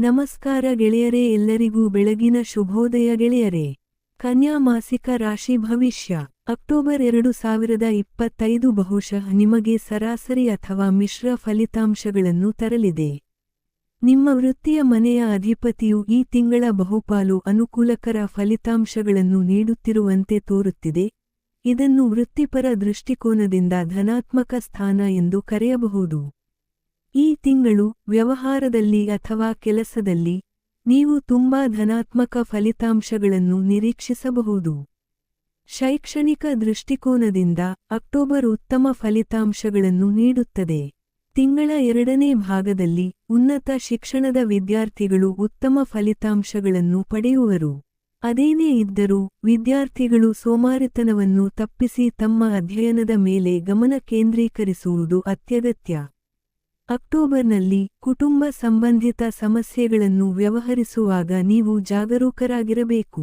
ನಮಸ್ಕಾರ ಗೆಳೆಯರೇ, ಎಲ್ಲರಿಗೂ ಬೆಳಗಿನ ಶುಭೋದಯ ಗೆಳೆಯರೇ. ಕನ್ಯಾ ಮಾಸಿಕ ರಾಶಿ ಭವಿಷ್ಯ. ಅಕ್ಟೋಬರ್ 2025 ಬಹುಶಃ ನಿಮಗೆ ಸರಾಸರಿ ಅಥವಾ ಮಿಶ್ರ ಫಲಿತಾಂಶಗಳನ್ನು ತರಲಿದೆ. ನಿಮ್ಮ ವೃತ್ತಿಯ ಮನೆಯ ಅಧಿಪತಿಯು ಈ ತಿಂಗಳ ಬಹುಪಾಲು ಅನುಕೂಲಕರ ಫಲಿತಾಂಶಗಳನ್ನು ನೀಡುತ್ತಿರುವಂತೆ ತೋರುತ್ತಿದೆ. ಇದನ್ನು ವೃತ್ತಿಪರ ದೃಷ್ಟಿಕೋನದಿಂದ ಧನಾತ್ಮಕ ಸ್ಥಾನ ಎಂದು ಕರೆಯಬಹುದು. ಈ ತಿಂಗಳು ವ್ಯವಹಾರದಲ್ಲಿ ಅಥವಾ ಕೆಲಸದಲ್ಲಿ ನೀವು ತುಂಬಾ ಧನಾತ್ಮಕ ಫಲಿತಾಂಶಗಳನ್ನು ನಿರೀಕ್ಷಿಸಬಹುದು. ಶೈಕ್ಷಣಿಕ ದೃಷ್ಟಿಕೋನದಿಂದ ಅಕ್ಟೋಬರ್ ಉತ್ತಮ ಫಲಿತಾಂಶಗಳನ್ನು ನೀಡುತ್ತದೆ. ತಿಂಗಳ ಎರಡನೇ ಭಾಗದಲ್ಲಿ ಉನ್ನತ ಶಿಕ್ಷಣದ ವಿದ್ಯಾರ್ಥಿಗಳು ಉತ್ತಮ ಫಲಿತಾಂಶಗಳನ್ನು ಪಡೆಯುವರು. ಅದೇನೇ ಇದ್ದರೂ ವಿದ್ಯಾರ್ಥಿಗಳು ಸೋಮಾರಿತನವನ್ನು ತಪ್ಪಿಸಿ ತಮ್ಮ ಅಧ್ಯಯನದ ಮೇಲೆ ಗಮನ ಕೇಂದ್ರೀಕರಿಸುವುದು ಅತ್ಯಗತ್ಯ. ಅಕ್ಟೋಬರ್ನಲ್ಲಿ ಕುಟುಂಬ ಸಂಬಂಧಿತ ಸಮಸ್ಯೆಗಳನ್ನು ವ್ಯವಹರಿಸುವಾಗ ನೀವು ಜಾಗರೂಕರಾಗಿರಬೇಕು.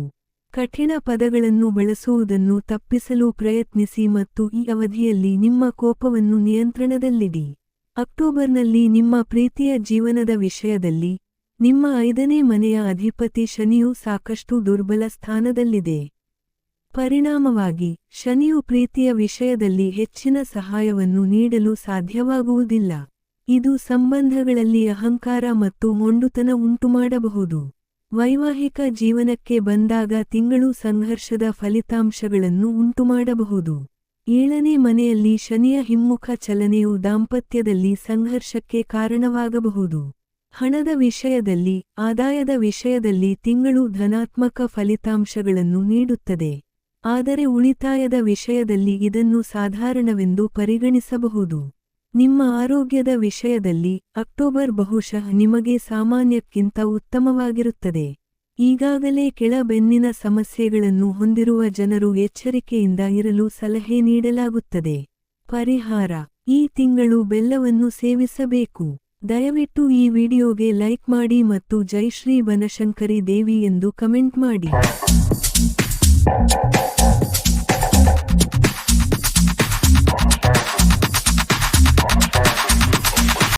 ಕಠಿಣ ಪದಗಳನ್ನು ಬಳಸುವುದನ್ನು ತಪ್ಪಿಸಲು ಪ್ರಯತ್ನಿಸಿ ಮತ್ತು ಈ ಅವಧಿಯಲ್ಲಿ ನಿಮ್ಮ ಕೋಪವನ್ನು ನಿಯಂತ್ರಣದಲ್ಲಿಡಿ. ಅಕ್ಟೋಬರ್ನಲ್ಲಿ ನಿಮ್ಮ ಪ್ರೀತಿಯ ಜೀವನದ ವಿಷಯದಲ್ಲಿ ನಿಮ್ಮ 5ನೇ ಮನೆಯ ಅಧಿಪತಿ ಶನಿಯು ಸಾಕಷ್ಟು ದುರ್ಬಲ ಸ್ಥಾನದಲ್ಲಿದೆ. ಪರಿಣಾಮವಾಗಿ ಶನಿಯು ಪ್ರೀತಿಯ ವಿಷಯದಲ್ಲಿ ಹೆಚ್ಚಿನ ಸಹಾಯವನ್ನು ನೀಡಲು ಸಾಧ್ಯವಾಗುವುದಿಲ್ಲ. ಇದು ಸಂಬಂಧಗಳಲ್ಲಿ ಅಹಂಕಾರ ಮತ್ತು ಮೊಂಡುತನ ಉಂಟುಮಾಡಬಹುದು. ವೈವಾಹಿಕ ಜೀವನಕ್ಕೆ ಬಂದಾಗ ತಿಂಗಳು ಸಂಘರ್ಷದ ಫಲಿತಾಂಶಗಳನ್ನು ಉಂಟುಮಾಡಬಹುದು. 7ನೇ ಮನೆಯಲ್ಲಿ ಶನಿಯ ಹಿಮ್ಮುಖ ಚಲನೆಯು ದಾಂಪತ್ಯದಲ್ಲಿ ಸಂಘರ್ಷಕ್ಕೆ ಕಾರಣವಾಗಬಹುದು. ಹಣದ ವಿಷಯದಲ್ಲಿ, ಆದಾಯದ ವಿಷಯದಲ್ಲಿ ತಿಂಗಳು ಧನಾತ್ಮಕ ಫಲಿತಾಂಶಗಳನ್ನು ನೀಡುತ್ತದೆ. ಆದರೆ ಉಳಿತಾಯದ ವಿಷಯದಲ್ಲಿ ಇದನ್ನು ಸಾಧಾರಣವೆಂದು ಪರಿಗಣಿಸಬಹುದು. ನಿಮ್ಮ ಆರೋಗ್ಯದ ವಿಷಯದಲ್ಲಿ ಅಕ್ಟೋಬರ್ ಬಹುಶಃ ನಿಮಗೆ ಸಾಮಾನ್ಯಕ್ಕಿಂತ ಉತ್ತಮವಾಗಿರುತ್ತದೆ. ಈಗಾಗಲೇ ಕೆಳ ಬೆನ್ನಿನ ಸಮಸ್ಯೆಗಳನ್ನು ಹೊಂದಿರುವ ಜನರು ಎಚ್ಚರಿಕೆಯಿಂದ ಇರಲು ಸಲಹೆ ನೀಡಲಾಗುತ್ತದೆ. ಪರಿಹಾರ: ಈ ತಿಂಗಳು ಬೆಲ್ಲವನ್ನು ಸೇವಿಸಬೇಕು. ದಯವಿಟ್ಟು ಈ ವಿಡಿಯೋಗೆ ಲೈಕ್ ಮಾಡಿ ಮತ್ತು ಜೈ ಶ್ರೀ ಬನಶಂಕರಿ ದೇವಿ ಎಂದು ಕಮೆಂಟ್ ಮಾಡಿ.